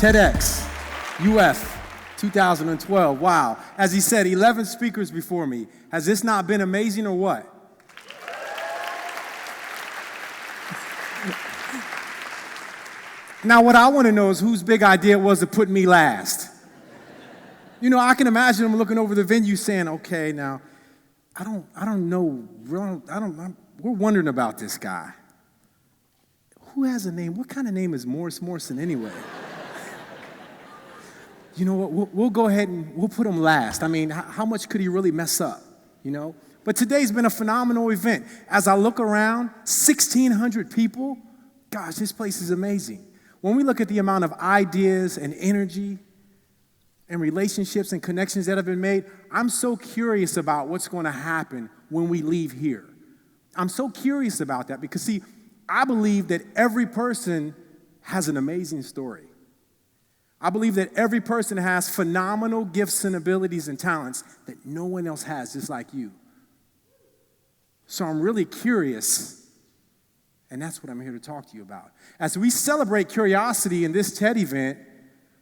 TEDx, UF, 2012. Wow. As he said, 11 speakers before me. Has this not been amazing or what? Now, what I want to know is whose big idea it was to put me last. You know, I can imagine him looking over the venue saying, okay, now, I don't know, we're wondering about this guy. Who has a name? What kind of name is Morrison anyway? You know what, we'll go ahead and we'll put him last. I mean, how much could he really mess up, you know? But today's been a phenomenal event. As I look around, 1,600 people, gosh, this place is amazing. When we look at the amount of ideas and energy and relationships and connections that have been made, I'm so curious about what's going to happen when we leave here. I'm so curious about that because, see, I believe that every person has an amazing story. I believe that every person has phenomenal gifts and abilities and talents that no one else has, just like you. So I'm really curious. And that's what I'm here to talk to you about. As we celebrate curiosity in this TED event,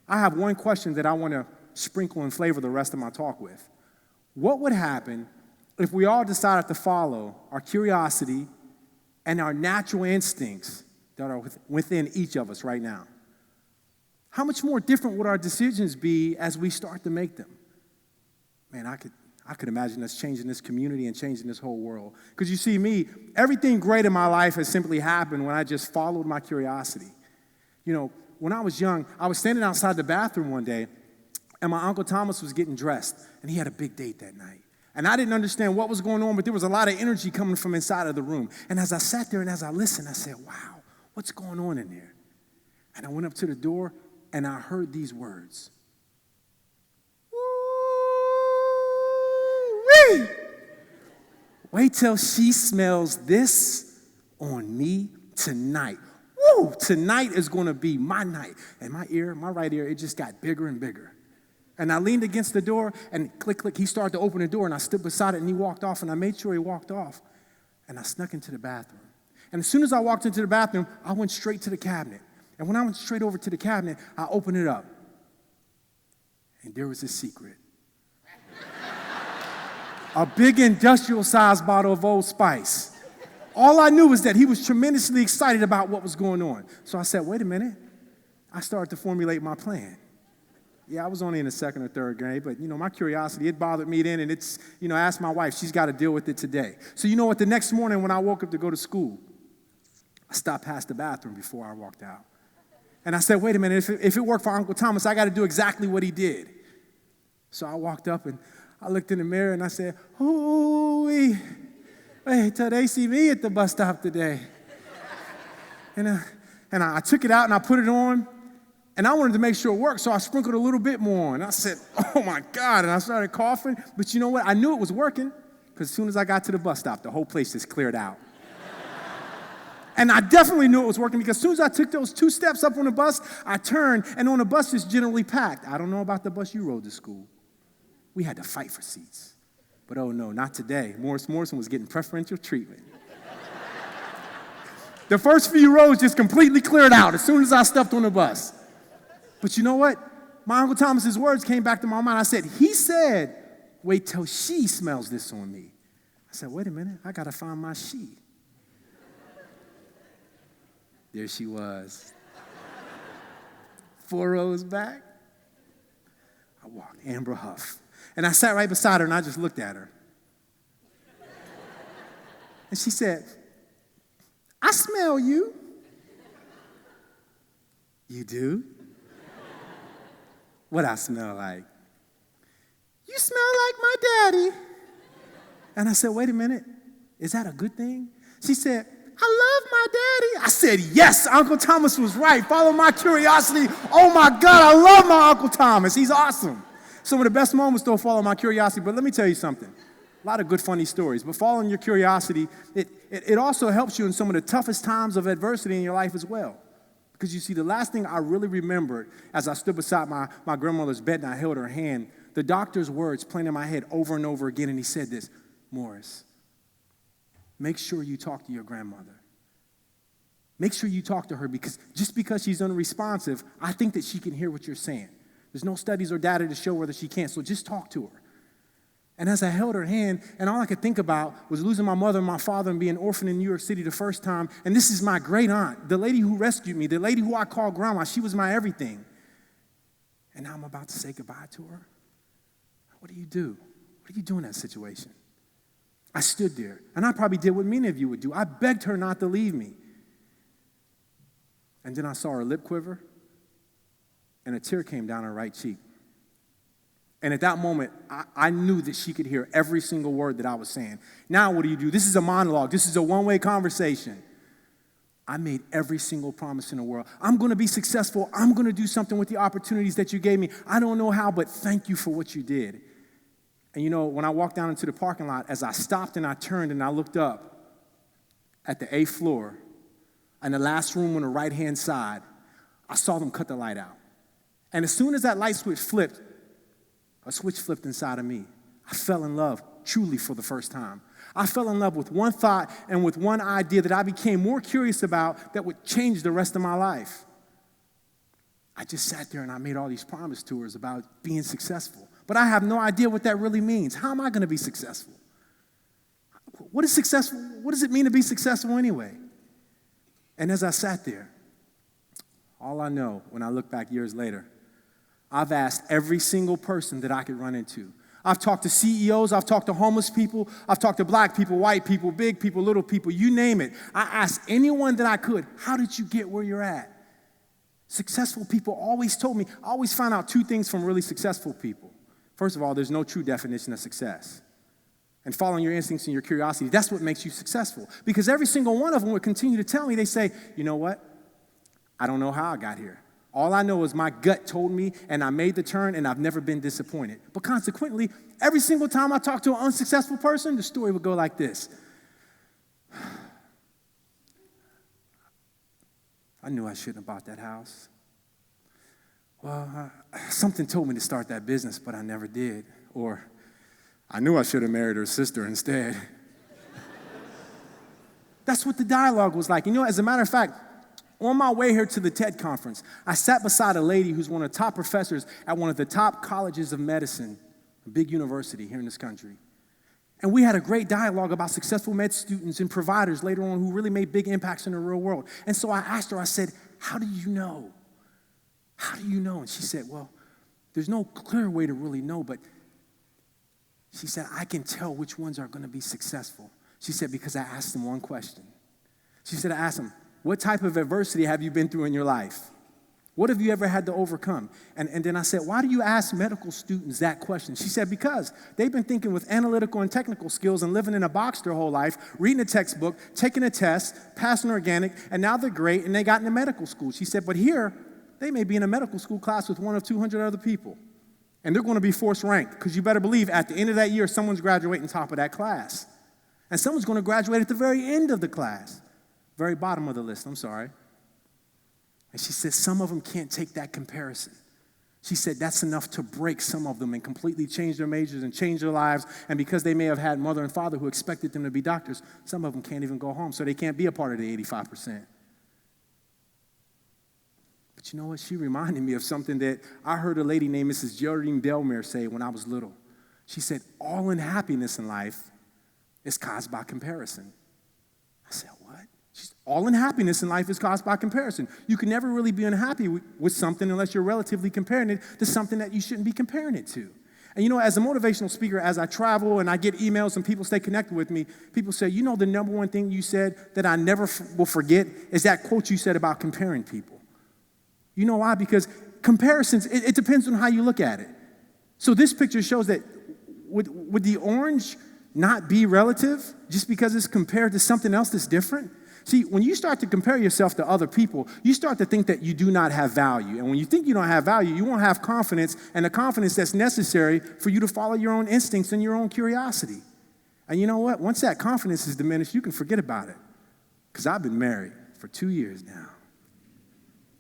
I have one question that I want to sprinkle and flavor the rest of my talk with. What would happen if we all decided to follow our curiosity and our natural instincts that are within each of us right now? How much more different would our decisions be as we start to make them? Man, I could imagine us changing this community and changing this whole world. Because you see me, everything great in my life has simply happened when I just followed my curiosity. You know, when I was young, I was standing outside the bathroom one day, and my Uncle Thomas was getting dressed, and he had a big date that night. And I didn't understand what was going on, but there was a lot of energy coming from inside of the room. And as I sat there and as I listened, I said, wow, what's going on in there? And I went up to the door, and I heard these words. Woo-wee! Wait till she smells this on me tonight. Woo! Tonight is going to be my night. And my right ear, it just got bigger and bigger. And I leaned against the door, and click, click, he started to open the door, and I stood beside it, and he walked off, and I made sure he walked off. And I snuck into the bathroom. And as soon as I walked into the bathroom, I went straight to the cabinet. And when I went straight over to the cabinet, I opened it up. And there was a secret. A big industrial-sized bottle of Old Spice. All I knew was that he was tremendously excited about what was going on. So I said, wait a minute. I started to formulate my plan. Yeah, I was only in the second or third grade, but, you know, my curiosity, it bothered me then, and it's, you know, I asked my wife, she's got to deal with it today. So you know what, the next morning when I woke up to go to school, I stopped past the bathroom before I walked out. And I said, wait a minute, if it worked for Uncle Thomas, I got to do exactly what he did. So I walked up, and I looked in the mirror, and I said, ooh-wee, wait till they see me at the bus stop today. And I took it out, and I put it on. And I wanted to make sure it worked, so I sprinkled a little bit more. And I said, oh, my God. And I started coughing. But you know what? I knew it was working because as soon as I got to the bus stop, the whole place just cleared out. And I definitely knew it was working because as soon as I took those 2 steps up on the bus, I turned, and on the bus is generally packed. I don't know about the bus you rode to school. We had to fight for seats. But oh, no, not today. Morrison was getting preferential treatment. The first few rows just completely cleared out as soon as I stepped on the bus. But you know what? My Uncle Thomas's words came back to my mind. I said, he said, wait till she smells this on me. I said, wait a minute, I got to find my she. There she was. 4 rows back. I walked, Amber Huff. And I sat right beside her, and I just looked at her. And she said, I smell you. You do? What I smell like? You smell like my daddy. And I said, wait a minute, is that a good thing? She said, I love my daddy. I said, yes, Uncle Thomas was right. Follow my curiosity. Oh my God, I love my Uncle Thomas. He's awesome. Some of the best moments don't follow my curiosity, but let me tell you something. A lot of good, funny stories, but following your curiosity, it also helps you in some of the toughest times of adversity in your life as well. Because you see, the last thing I really remembered as I stood beside my grandmother's bed and I held her hand, the doctor's words playing in my head over and over again, and he said this, Morris, make sure you talk to your grandmother. Make sure you talk to her, because just because she's unresponsive, I think that she can hear what you're saying. There's no studies or data to show whether she can't, so just talk to her. And as I held her hand, and all I could think about was losing my mother and my father and being orphaned in New York City the first time. And this is my great aunt, the lady who rescued me, the lady who I call grandma. She was my everything. And now I'm about to say goodbye to her. What do you do? What do you do in that situation? I stood there, and I probably did what many of you would do. I begged her not to leave me. And then I saw her lip quiver, and a tear came down her right cheek. And at that moment, I knew that she could hear every single word that I was saying. Now what do? This is a monologue. This is a one-way conversation. I made every single promise in the world. I'm going to be successful. I'm going to do something with the opportunities that you gave me. I don't know how, but thank you for what you did. And you know, when I walked down into the parking lot, as I stopped and I turned and I looked up at the 8th floor, and the last room on the right-hand side, I saw them cut the light out. And as soon as that light switch flipped, a switch flipped inside of me. I fell in love, truly, for the first time. I fell in love with one thought and with one idea that I became more curious about that would change the rest of my life. I just sat there and I made all these promise to her about being successful. But I have no idea what that really means. How am I going to be successful? What is successful? What does it mean to be successful anyway? And as I sat there, all I know when I look back years later, I've asked every single person that I could run into. I've talked to CEOs, I've talked to homeless people, I've talked to black people, white people, big people, little people, you name it. I asked anyone that I could, how did you get where you're at? Successful people always told me, I always found out 2 things from really successful people. First of all, there's no true definition of success. And following your instincts and your curiosity, that's what makes you successful. Because every single one of them would continue to tell me, they say, you know what? I don't know how I got here. All I know is my gut told me, and I made the turn, and I've never been disappointed. But consequently, every single time I talk to an unsuccessful person, the story would go like this. I knew I shouldn't have bought that house. Well, something told me to start that business, but I never did. Or, I knew I should have married her sister instead. That's what the dialogue was like. You know, as a matter of fact, on my way here to the TED conference, I sat beside a lady who's one of the top professors at one of the top colleges of medicine, a big university here in this country. And we had a great dialogue about successful med students and providers later on who really made big impacts in the real world. And so I asked her, I said, how do you know? How do you know? And she said, well, there's no clear way to really know, but she said, I can tell which ones are going to be successful. She said, because I asked them one question. She said, I asked them, what type of adversity have you been through in your life? What have you ever had to overcome? And then I said, why do you ask medical students that question? She said, because they've been thinking with analytical and technical skills and living in a box their whole life, reading a textbook, taking a test, passing organic, and now they're great, and they got into medical school. She said, but here, they may be in a medical school class with 1 of 200 other people, and they're going to be force ranked, because you better believe at the end of that year, someone's graduating top of that class, and someone's going to graduate at the very end of the class. Very bottom of the list, I'm sorry. And she said some of them can't take that comparison. She said that's enough to break some of them and completely change their majors and change their lives. And because they may have had mother and father who expected them to be doctors, some of them can't even go home, so they can't be a part of the 85%. But you know what? She reminded me of something that I heard a lady named Mrs. Geraldine Belmere say when I was little. She said, all unhappiness in life is caused by comparison. I said, what? All unhappiness in life is caused by comparison. You can never really be unhappy with something unless you're relatively comparing it to something that you shouldn't be comparing it to. And you know, as a motivational speaker, as I travel and I get emails and people stay connected with me, people say, you know, the number one thing you said that I never will forget is that quote you said about comparing people. You know why? Because comparisons, it depends on how you look at it. So this picture shows that would the orange not be relative just because it's compared to something else that's different? See, when you start to compare yourself to other people, you start to think that you do not have value. And when you think you don't have value, you won't have confidence, and the confidence that's necessary for you to follow your own instincts and your own curiosity. And you know what? Once that confidence is diminished, you can forget about it. Because I've been married for 2 years now.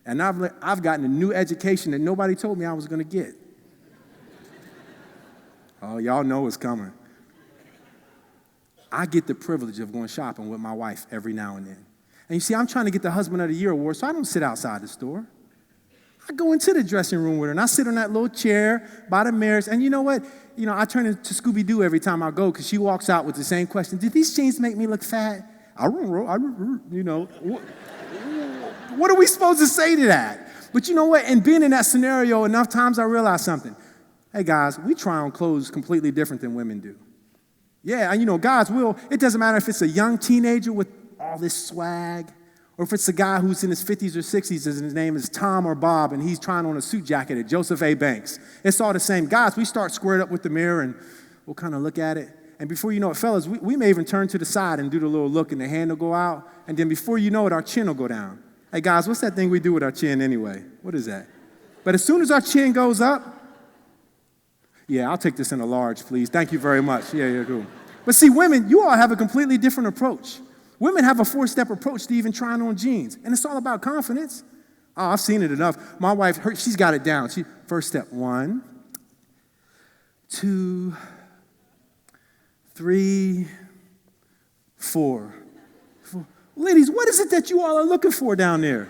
And I've gotten a new education that nobody told me I was going to get. Oh, y'all know it's coming. I get the privilege of going shopping with my wife every now and then. And you see, I'm trying to get the Husband of the Year award, so I don't sit outside the store. I go into the dressing room with her, and I sit on that little chair by the mirrors. And you know what? I turn into Scooby-Doo every time I go because she walks out with the same question. Did these jeans make me look fat? What are we supposed to say to that? But you know what? And being in that scenario enough times, I realized something. Hey, guys, we try on clothes completely different than women do. Yeah, and guys will. It doesn't matter if it's a young teenager with all this swag, or if it's a guy who's in his 50s or 60s and his name is Tom or Bob and he's trying on a suit jacket at Joseph A. Banks. It's all the same. Guys, we start squared up with the mirror and we'll kind of look at it. And before you know it, fellas, we may even turn to the side and do the little look and the hand will go out. And then before you know it, our chin will go down. Hey, guys, what's that thing we do with our chin anyway? What is that? But as soon as our chin goes up, yeah, I'll take this in a large, please. Thank you very much. Yeah, cool. But see, women, you all have a completely different approach. Women have a 4-step approach to even trying on jeans, and it's all about confidence. Oh, I've seen it enough. My wife, she's got it down. First step, 1, 2, 3, 4. Ladies, what is it that you all are looking for down there?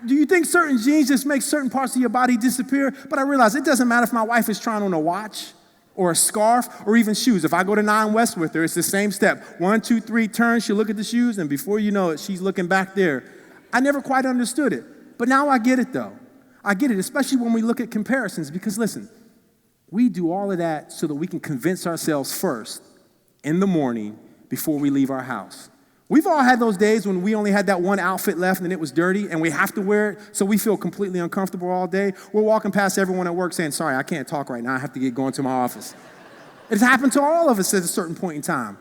Do you think certain jeans just make certain parts of your body disappear? But I realize it doesn't matter if my wife is trying on a watch or a scarf, or even shoes. If I go to 9 West with her, it's the same step. 1, 2, 3, turn, she'll look at the shoes, and before you know it, she's looking back there. I never quite understood it, but now I get it, though. I get it, especially when we look at comparisons, because listen, we do all of that so that we can convince ourselves first in the morning before we leave our house. We've all had those days when we only had that one outfit left and it was dirty and we have to wear it, so we feel completely uncomfortable all day. We're walking past everyone at work saying, sorry, I can't talk right now. I have to get going to my office. It's happened to all of us at a certain point in time.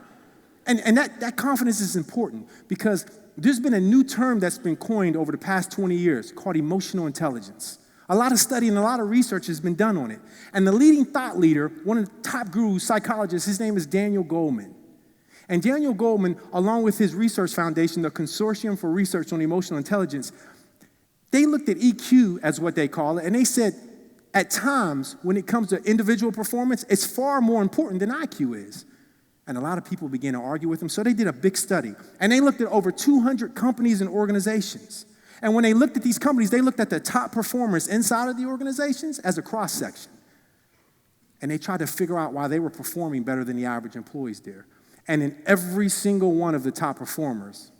And that confidence is important because there's been a new term that's been coined over the past 20 years called emotional intelligence. A lot of study and a lot of research has been done on it. And the leading thought leader, one of the top gurus, psychologists, his name is Daniel Goleman. And Daniel Goleman, along with his research foundation, the Consortium for Research on Emotional Intelligence, they looked at EQ as what they call it, and they said at times when it comes to individual performance, it's far more important than IQ is. And a lot of people began to argue with them, so they did a big study. And they looked at over 200 companies and organizations. And when they looked at these companies, they looked at the top performers inside of the organizations as a cross-section. And they tried to figure out why they were performing better than the average employees there. And in every single one of the top performers,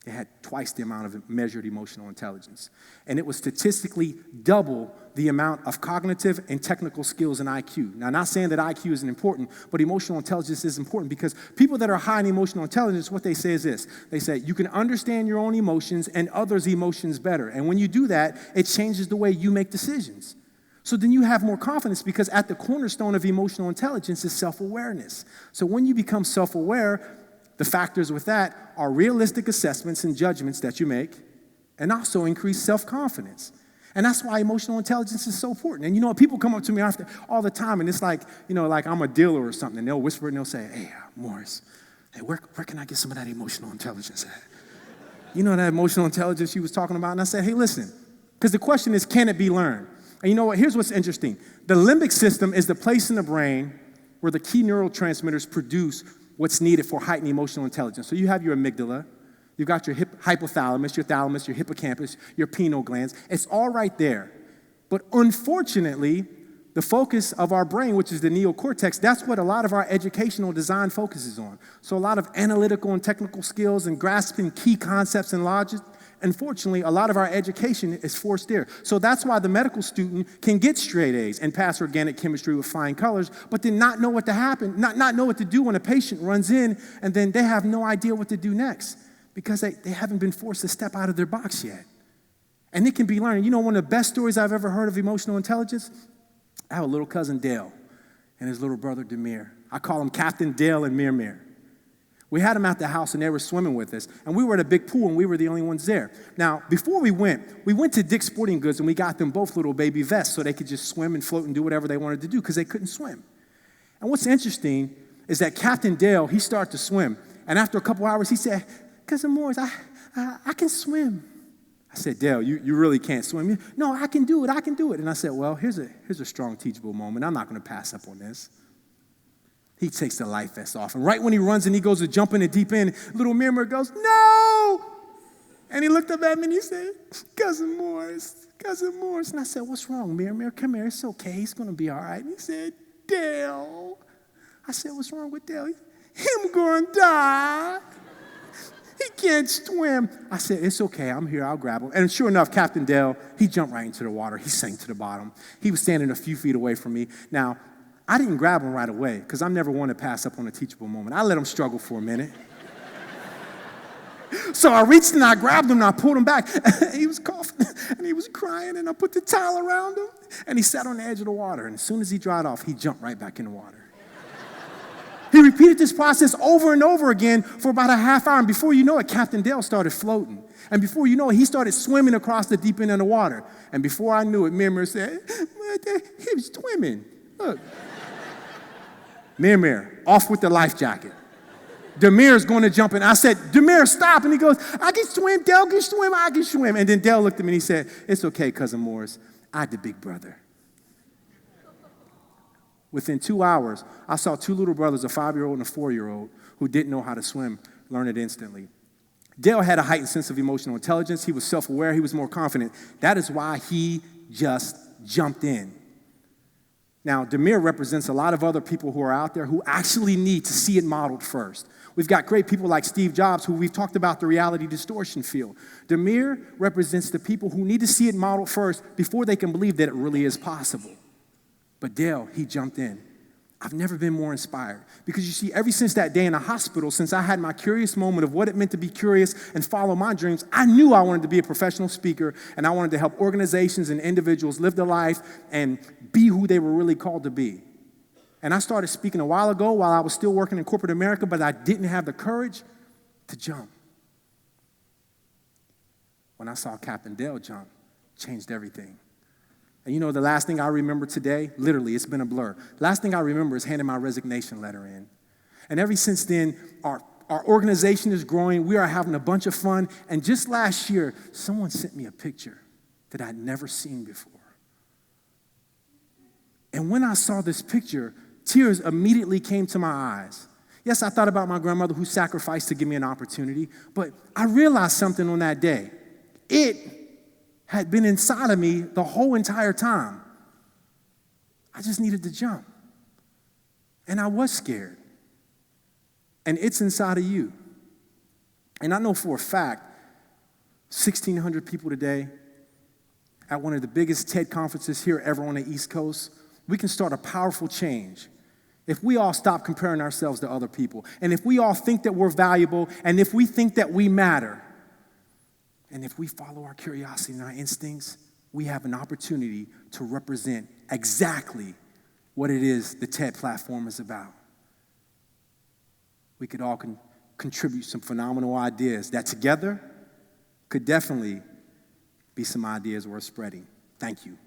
they had twice the amount of measured emotional intelligence. And it was statistically double the amount of cognitive and technical skills in IQ. Now, not saying that IQ isn't important, but emotional intelligence is important because people that are high in emotional intelligence, what they say is this. They say, you can understand your own emotions and others' emotions better. And when you do that, it changes the way you make decisions. So then you have more confidence because at the cornerstone of emotional intelligence is self-awareness. So when you become self-aware, the factors with that are realistic assessments and judgments that you make and also increase self-confidence. And that's why emotional intelligence is so important. And you know what? People come up to me after all the time and it's like, like I'm a dealer or something. And they'll whisper and they'll say, hey, Morris, hey, where can I get some of that emotional intelligence at? You know that emotional intelligence you was talking about? And I said, hey, listen, because the question is, can it be learned? And you know what? Here's what's interesting. The limbic system is the place in the brain where the key neurotransmitters produce what's needed for heightened emotional intelligence. So you have your amygdala, you've got your hypothalamus, your thalamus, your hippocampus, your pineal glands. It's all right there. But unfortunately, the focus of our brain, which is the neocortex, that's what a lot of our educational design focuses on. So a lot of analytical and technical skills and grasping key concepts and logic. Unfortunately, a lot of our education is forced there. So that's why the medical student can get straight A's and pass organic chemistry with flying colors, but then not know what to happen, not know what to do when a patient runs in, and then they have no idea what to do next because they haven't been forced to step out of their box yet. And it can be learned. You know, one of the best stories I've ever heard of emotional intelligence? I have a little cousin, Dale, and his little brother, Demir. I call him Captain Dale and Mir. We had them at the house, and they were swimming with us. And we were at a big pool, and we were the only ones there. Now, before we went to Dick's Sporting Goods, and we got them both little baby vests so they could just swim and float and do whatever they wanted to do because they couldn't swim. And what's interesting is that Captain Dale, he started to swim. And after a couple hours, he said, Cousin Morris, I can swim. I said, Dale, you really can't swim. No, I can do it. And I said, well, here's a strong teachable moment. I'm not going to pass up on this. He takes the life vest off. And right when he runs and he goes to jump in the deep end, little Mirror goes, no! And he looked up at me and he said, Cousin Morris. And I said, what's wrong, Mirror? Come here. It's okay. He's going to be all right. And he said, Dale. I said, what's wrong with Dale? Him going to die. He can't swim. I said, it's okay. I'm here. I'll grab him. And sure enough, Captain Dale, he jumped right into the water. He sank to the bottom. He was standing a few feet away from me. Now, I didn't grab him right away because I'm never one to pass up on a teachable moment. I let him struggle for a minute. So I reached and I grabbed him and I pulled him back. He was coughing and he was crying and I put the towel around him and he sat on the edge of the water. And as soon as he dried off, he jumped right back in the water. He repeated this process over and over again for about a half hour. And before you know it, Captain Dale started floating. And before you know it, he started swimming across the deep end of the water. And before I knew it, Mirror said, he was swimming. Look. Mirror, off with the life jacket. Demir's going to jump in. I said, Demir, stop. And he goes, I can swim. Dale can swim. I can swim. And then Dale looked at me and he said, it's okay, Cousin Morris. I'm the big brother. Within 2 hours, I saw two little brothers, a 5-year-old and a 4-year-old, who didn't know how to swim, learn it instantly. Dale had a heightened sense of emotional intelligence. He was self-aware. He was more confident. That is why he just jumped in. Now, Demir represents a lot of other people who are out there who actually need to see it modeled first. We've got great people like Steve Jobs, who we've talked about the reality distortion field. Demir represents the people who need to see it modeled first before they can believe that it really is possible. But Dale, he jumped in. I've never been more inspired because you see, ever since that day in the hospital, since I had my curious moment of what it meant to be curious and follow my dreams, I knew I wanted to be a professional speaker and I wanted to help organizations and individuals live their life and be who they were really called to be. And I started speaking a while ago while I was still working in corporate America, but I didn't have the courage to jump. When I saw Captain Dale jump, changed everything. And you know, the last thing I remember today, literally, it's been a blur. The last thing I remember is handing my resignation letter in. And ever since then, our organization is growing. We are having a bunch of fun. And just last year, someone sent me a picture that I'd never seen before. And when I saw this picture, tears immediately came to my eyes. Yes, I thought about my grandmother who sacrificed to give me an opportunity, but I realized something on that day. It had been inside of me the whole entire time. I just needed to jump. And I was scared. And it's inside of you. And I know for a fact, 1,600 people today at one of the biggest TED conferences here ever on the East Coast, we can start a powerful change if we all stop comparing ourselves to other people, and if we all think that we're valuable, and if we think that we matter. And if we follow our curiosity and our instincts, we have an opportunity to represent exactly what it is the TED platform is about. We could all contribute some phenomenal ideas that together could definitely be some ideas worth spreading. Thank you.